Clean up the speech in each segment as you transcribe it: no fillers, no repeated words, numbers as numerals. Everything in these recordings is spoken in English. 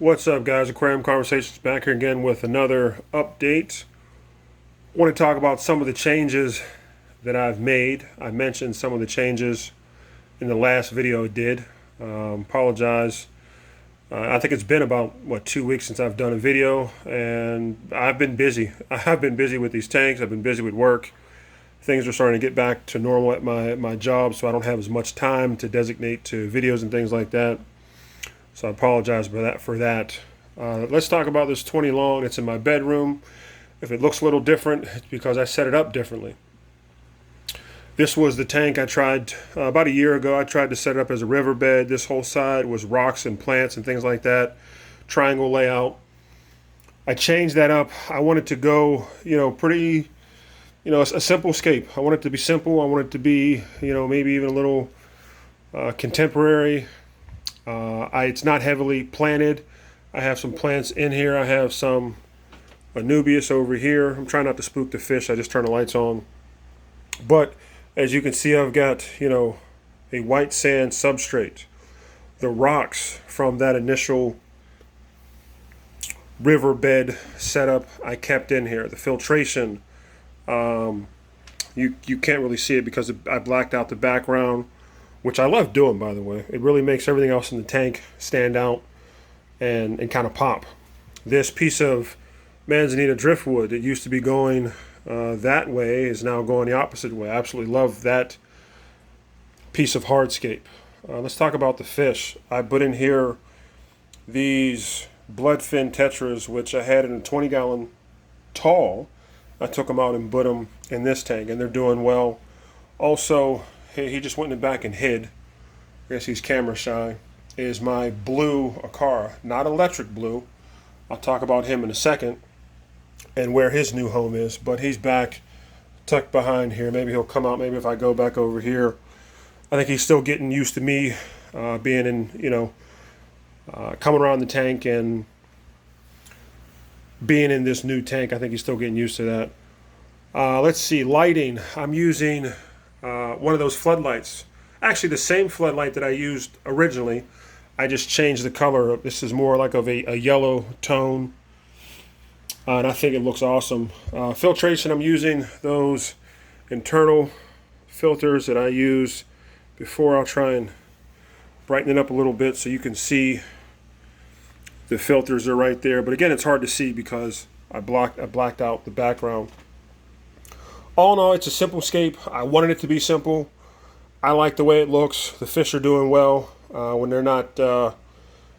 What's up, guys? Aquarium Conversations back here again with another update. I want to talk about some of the changes that I've made. I mentioned some of the changes in the last video I did. Apologize. I think it's been about, 2 weeks since I've done a video, and I've been busy. I've been busy with these tanks. I've been busy with work. Things are starting to get back to normal at my job, so I don't have as much time to designate to videos and things like that. So I apologize for that. Let's talk about this 20 long. It's in my bedroom. If it looks a little different, it's because I set it up differently. This was the tank I tried about a year ago. I tried to set it up as a riverbed. This whole side was rocks and plants and things like that. Triangle layout. I changed that up. I wanted to go, pretty, a simple scape. I want it to be simple. I want it to be, maybe even a little contemporary. It's not heavily planted. I have some plants in here. I have some Anubias over here. I'm trying not to spook the fish. I just turn the lights on. But as you can see, I've got, a white sand substrate. The rocks from that initial riverbed setup I kept in here. The filtration, you can't really see it because I blacked out the background, which I love doing, by the way. It really makes everything else in the tank stand out and kind of pop. This piece of manzanita driftwood that used to be going that way is now going the opposite way. I absolutely love that piece of hardscape. Let's talk about the fish. I put in here these blood Fin Tetras, which I had in a 20-gallon tall. I took them out and put them in this tank, and they're doing well. Also, he just went in the back and hid. I guess he's camera shy. Is my blue Acara, not electric blue. I'll talk about him in a second and where his new home is. But he's back, tucked behind here. Maybe he'll come out. Maybe if I go back over here. I think he's still getting used to me being in, coming around the tank and being in this new tank. I think he's still getting used to that. Let's see, lighting. I'm using one of those floodlights. Actually, the same floodlight that I used originally. I just changed the color. This is more like of a yellow tone. And I think it looks awesome. Filtration, I'm using those internal filters that I used before. I'll try and brighten it up a little bit so you can see the filters are right there. But again, it's hard to see because I blacked out the background. All in all, it's a simple scape. I wanted it to be simple. I like the way it looks. The fish are doing well when they're not,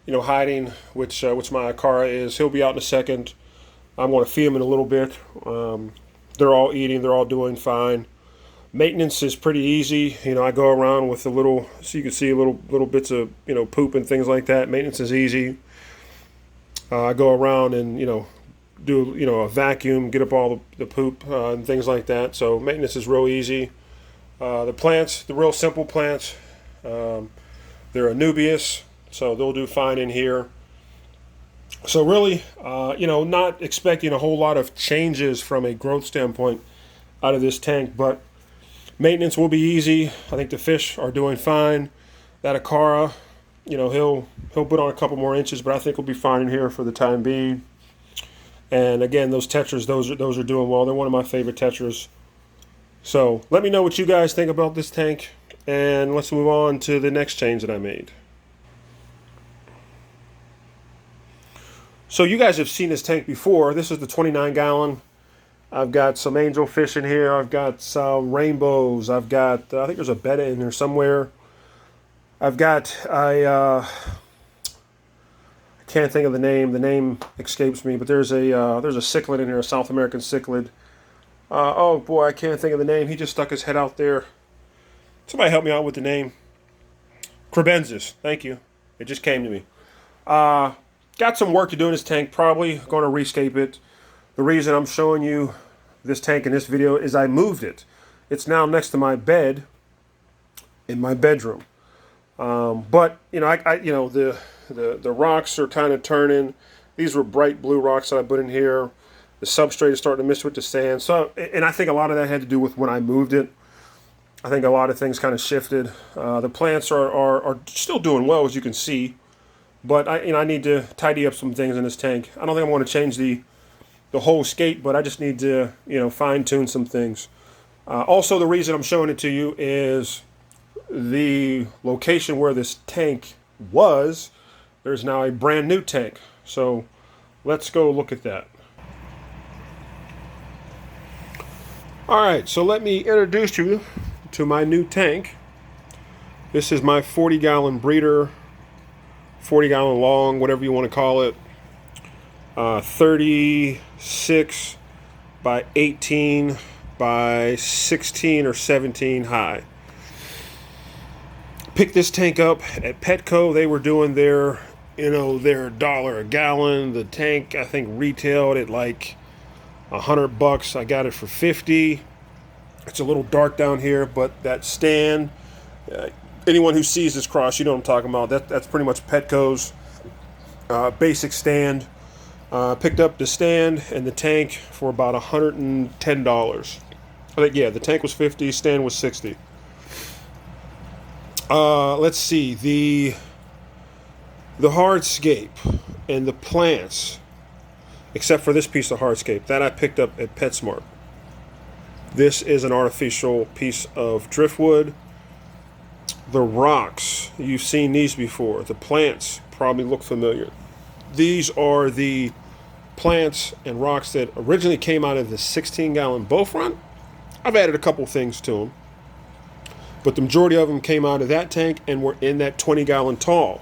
hiding, which my Acara is. He'll be out in a second. I'm going to feed him in a little bit. They're all eating. They're all doing fine. Maintenance is pretty easy. I go around with a little, so you can see little bits of, poop and things like that. Maintenance is easy. I go around and, do a vacuum, get up all the poop and things like that. So maintenance is real easy. The plants, the real simple plants, they're Anubias, so they'll do fine in here. So really, not expecting a whole lot of changes from a growth standpoint out of this tank, but maintenance will be easy. I think the fish are doing fine. That Acara, he'll put on a couple more inches, but I think he'll be fine in here for the time being. And again, those Tetras, those are doing well. They're one of my favorite Tetras. So let me know what you guys think about this tank, and let's move on to the next change that I made. So you guys have seen this tank before. This is the 29-gallon. I've got some angelfish in here. I've got some rainbows. I've got, I think there's a betta in there somewhere. I've got I can't think of the name. The name escapes me, but there's a cichlid in here, a South American cichlid. Oh boy, I can't think of the name. He just stuck his head out there. Somebody help me out with the name. Crebensis. Thank you. It just came to me. Got some work to do in this tank. Probably going to rescape it. The reason I'm showing you this tank in this video is I moved it. It's now next to my bed in my bedroom. But the rocks are kind of turning. These were bright blue rocks that I put in here. The substrate is starting to mix with the sand. So, and I think a lot of that had to do with when I moved it. I think a lot of things kind of shifted. The plants are still doing well, as you can see. But I need to tidy up some things in this tank. I don't think I'm going to change the whole skate, but I just need to, fine tune some things. Also, the reason I'm showing it to you is the location where this tank was. There's now a brand new tank. So let's go look at that. All right, so let me introduce you to my new tank. This is my 40-gallon breeder, 40-gallon long, whatever you want to call it. 36 by 18 by 16 or 17 high. Picked this tank up at Petco. They were doing their $1 a gallon. The tank, I think, retailed at like $100. I got it for 50. It's a little dark down here, but that stand, anyone who sees this cross, you know what I'm talking about. That's pretty much Petco's basic stand. Picked up the stand and the tank for about $110. I think, yeah, the tank was 50, stand was 60. Let's see, the hardscape and the plants, except for this piece of hardscape that I picked up at PetSmart. This is an artificial piece of driftwood. The rocks, you've seen these before. The plants probably look familiar. These are the plants and rocks that originally came out of the 16-gallon bow front. I've added a couple things to them, but the majority of them came out of that tank and were in that 20-gallon tall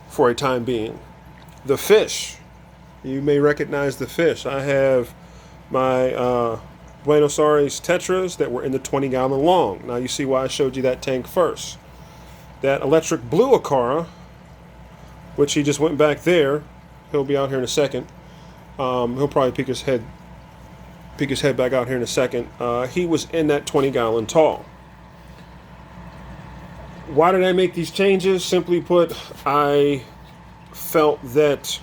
for a time being. The fish, you may recognize the fish. I have my Buenos Tetras that were in the 20-gallon long. Now you see why I showed you that tank first. That electric blue Acara, which he just went back there. He'll be out here in a second. He'll probably peek his head back out here in a second. He was in that 20-gallon tall. Why did I make these changes? Simply put, I felt that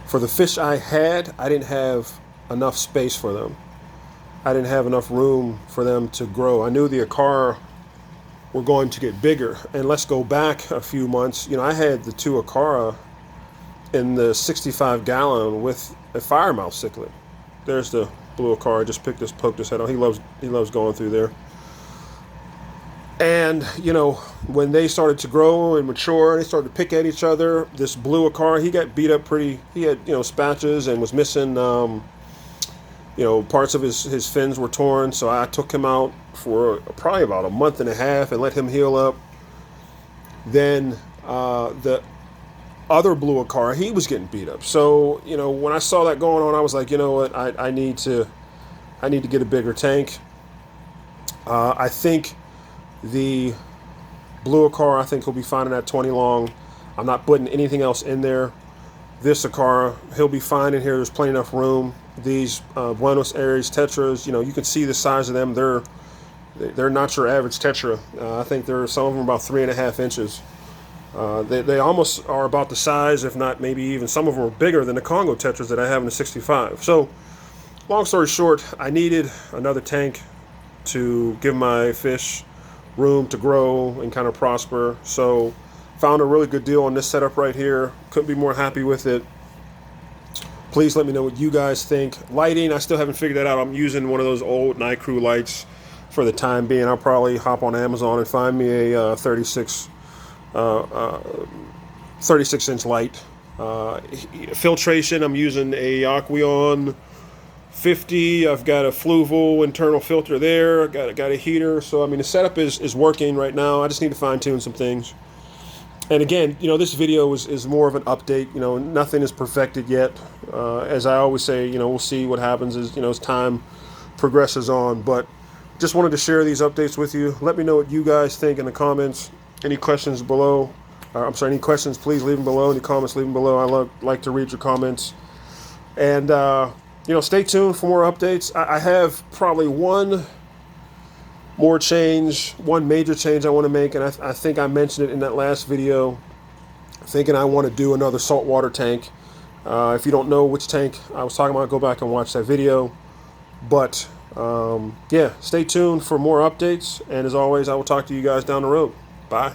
for the fish I had, I didn't have enough space for them. I didn't have enough room for them to grow. I knew the Acara were going to get bigger. And let's go back a few months. I had the two Acara in the 65-gallon with a firemouth cichlid. There's the blue Acara. I just poked his head on. He loves going through there. And, when they started to grow and mature, they started to pick at each other. This blue Acara, he got beat up pretty. He had, spatches and was missing, parts of his fins were torn. So I took him out for probably about a month and a half and let him heal up. Then the other blue Acara, he was getting beat up. So, when I saw that going on, I was like, you know what, I need to get a bigger tank. I think the blue Acara, I think he'll be fine in that 20 long. I'm not putting anything else in there. This Acara, he'll be fine in here. There's plenty enough room. These Buenos Tetras, you can see the size of them. They're not your average Tetra. I think some of them about 3.5 inches. They almost are about the size, if not maybe even some of them are bigger than the Congo Tetras that I have in the 65. So, long story short, I needed another tank to give my fish room to grow and kind of prosper. So, found a really good deal on this setup right here. Couldn't be more happy with it. Please let me know what you guys think. Lighting, I still haven't figured that out. I'm using one of those old Night Crew lights for the time being. I'll probably hop on Amazon and find me a 36-inch light. Filtration, I'm using a Aqueon 50. I've got a Fluval internal filter there. I got a heater. So, the setup is working right now. I just need to fine tune some things. And again, this video is more of an update. Nothing is perfected yet. As I always say, we'll see what happens as time progresses on. But just wanted to share these updates with you. Let me know what you guys think in the comments. Any questions below? Any questions, please leave them below. Any comments, leave them below. I like to read your comments. And, stay tuned for more updates. I have probably one major change I want to make, and I think I mentioned it in that last video. Thinking I want to do another saltwater tank. If you don't know which tank I was talking about, go back and watch that video. But, stay tuned for more updates. And as always, I will talk to you guys down the road. Bye.